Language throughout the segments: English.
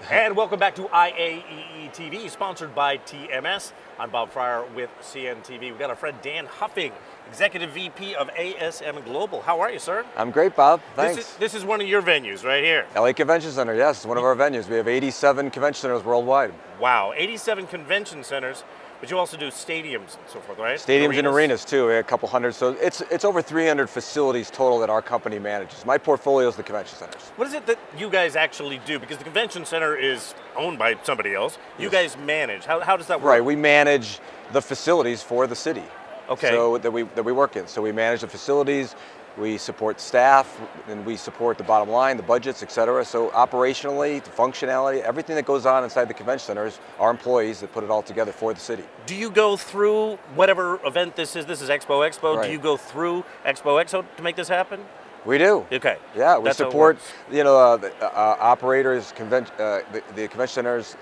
And welcome back to IAEE TV, sponsored by TMS. I'm Bob Fryer with CNTV. We've got our friend Dan Hoffend, Executive VP of ASM Global. How are you, sir? I'm great, Bob. Thanks. This is one of your venues right here. LA Convention Center, yes, it's one of our venues. We have 87 convention centers worldwide. Wow, 87 convention centers, but you also do stadiums and so forth, right? Stadiums and arenas too, a couple hundred. So it's over 300 facilities total that our company manages. My portfolio is the convention centers. What is it that you guys actually do? Because the convention center is owned by somebody else. You guys manage. How does that work? Right, we manage the facilities for the city. Okay. So that we work in. So we manage the facilities, we support staff, and we support the bottom line, the budgets, et cetera. So operationally, the functionality, everything that goes on inside the convention centers, our employees that put it all together for the city. Do you go through whatever event this is? This is Expo. Right. Do you go through Expo to make this happen? We do. Okay. Yeah, we That's how it support works. operators, the convention centers,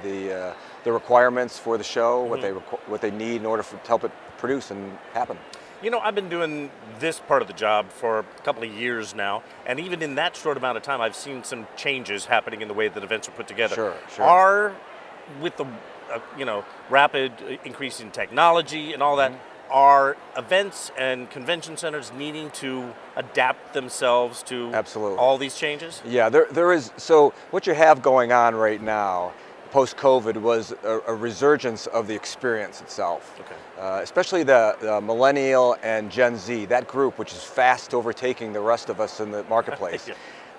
the requirements for the show, what they need in order to help it produce and happen. You know, I've been doing this part of the job for a couple of years now, and even in that short amount of time, I've seen some changes happening in the way that events are put together. Sure. With the rapid increase in technology and all that, are events and convention centers needing to adapt themselves to all these changes? Yeah, there is. So what you have going on right now, post-COVID, was a resurgence of the experience itself. Okay. Especially the millennial and Gen Z, that group which is fast overtaking the rest of us in the marketplace. Yeah.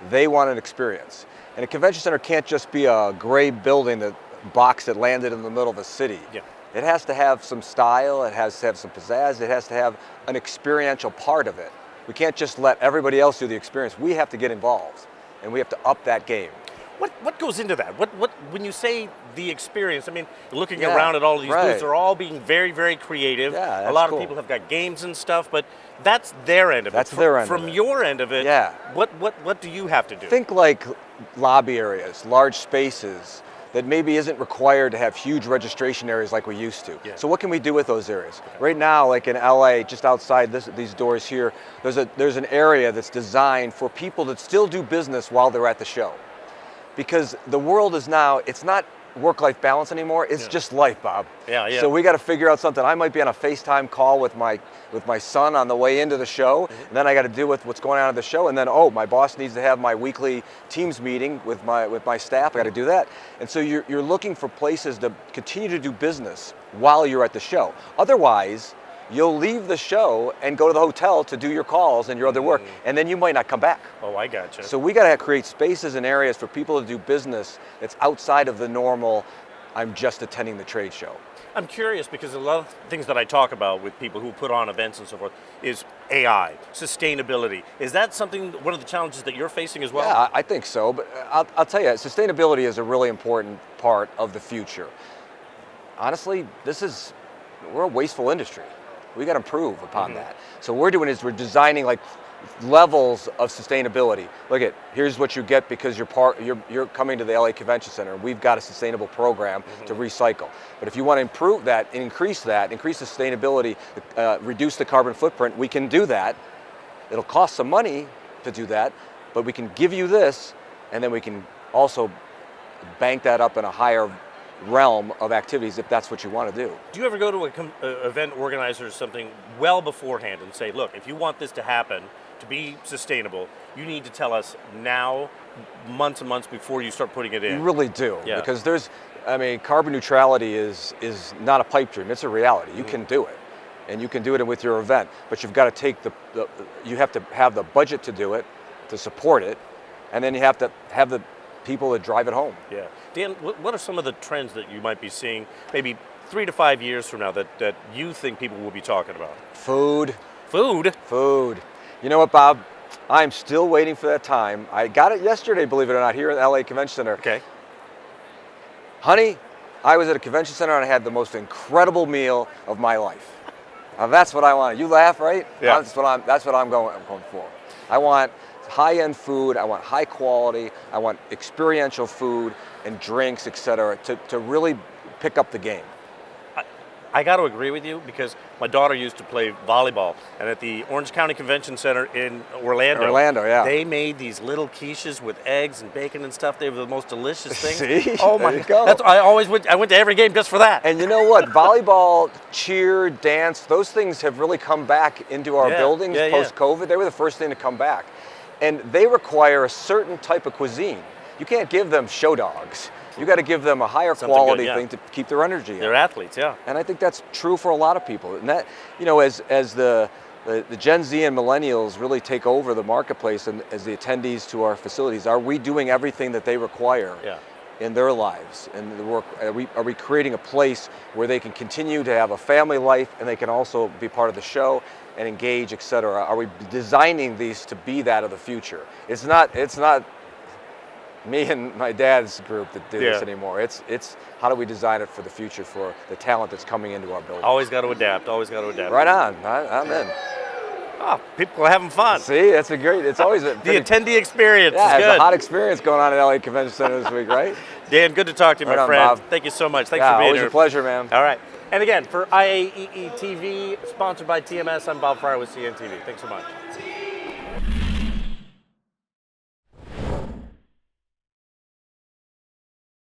They want an experience. And a convention center can't just be a gray building, box that landed in the middle of a city. Yeah. It has to have some style, it has to have some pizzazz, it has to have an experiential part of it. We can't just let everybody else do the experience. We have to get involved, and we have to up that game. What goes into that? What when you say the experience? I mean, looking around at all of these booths, they're all being very, very creative. Yeah, a lot of people have got games and stuff, but that's their end of it. That's their end From of it. your end of it, Yeah. What do you have to do? Think like lobby areas, large spaces that maybe isn't required to have huge registration areas like we used to. Yeah. So what can we do with those areas? Okay. Right now, like in LA, just outside these doors here, there's an area that's designed for people that still do business while they're at the show. Because the world is now, it's not work-life balance anymore, it's just life, Bob. Yeah. So we got to figure out something. I might be on a FaceTime call with my son on the way into the show, and then I got to deal with what's going on at the show, and then my boss needs to have my weekly Teams meeting with my staff. I got to do that. And so you're looking for places to continue to do business while you're at the show. Otherwise, you'll leave the show and go to the hotel to do your calls and your other work, and then you might not come back. Oh, I gotcha. So we got to create spaces and areas for people to do business that's outside of the normal, I'm just attending the trade show. I'm curious because a lot of things that I talk about with people who put on events and so forth is AI, sustainability. Is that one of the challenges that you're facing as well? Yeah, I think so, but I'll tell you, sustainability is a really important part of the future. Honestly, we're a wasteful industry. We got to improve upon that. So what we're doing is we're designing like levels of sustainability. Look here's what you get because you're coming to the LA Convention Center. We've got a sustainable program to recycle. But if you want to improve that and increase the sustainability, reduce the carbon footprint, we can do that. It'll cost some money to do that, but we can give you this, and then we can also bank that up in a higher realm of activities if that's what you want to do. Do you ever go to an event organizer or something well beforehand and say, look, if you want this to happen, to be sustainable, you need to tell us now, months and months before you start putting it in? You really do, because carbon neutrality is not a pipe dream, it's a reality. You can do it, and you can do it with your event, but you've got to you have to have the budget to do it, to support it, and then you have to have the people that drive it home. Yeah. Dan, what are some of the trends that you might be seeing maybe 3 to 5 years from now that you think people will be talking about? Food. Food? Food. You know what, Bob? I'm still waiting for that time. I got it yesterday, believe it or not, here at the LA Convention Center. Okay. Honey, I was at a convention center and I had the most incredible meal of my life. Now that's what I want. You laugh, right? Yeah. That's what I'm going for. I want high-end food, I want high quality, I want experiential food and drinks, etc., to really pick up the game. I got to agree with you because my daughter used to play volleyball, and at the Orange County Convention Center in Orlando, yeah. they made these little quiches with eggs and bacon and stuff. They were the most delicious things. See? Oh my God! I went to every game just for that. And you know what? Volleyball, cheer, dance, those things have really come back into our buildings post-COVID. They were the first thing to come back, and they require a certain type of cuisine. You can't give them show dogs. You got to give them a higher quality thing to keep their energy up. They're athletes, yeah. And I think that's true for a lot of people. And that, you know, as the Gen Z and millennials really take over the marketplace and as the attendees to our facilities, are we doing everything that they require in their lives? And the work, are we creating a place where they can continue to have a family life and they can also be part of the show and engage, et cetera? Are we designing these to be that of the future? It's not me and my dad's group that do this anymore. It's how do we design it for the future for the talent that's coming into our building. Always got to adapt. Always got to adapt. Right on. I'm in. Oh, people are having fun. See, it's always the attendee experience. Yeah, is good. It's a hot experience going on at LA Convention Center this week, right? Dan, good to talk to you, my friend. Bob. Thank you so much. Thanks for being always here. A pleasure, man. All right. And again, for IAEE TV, sponsored by TMS, I'm Bob Fryer with CNTV. Thanks so much.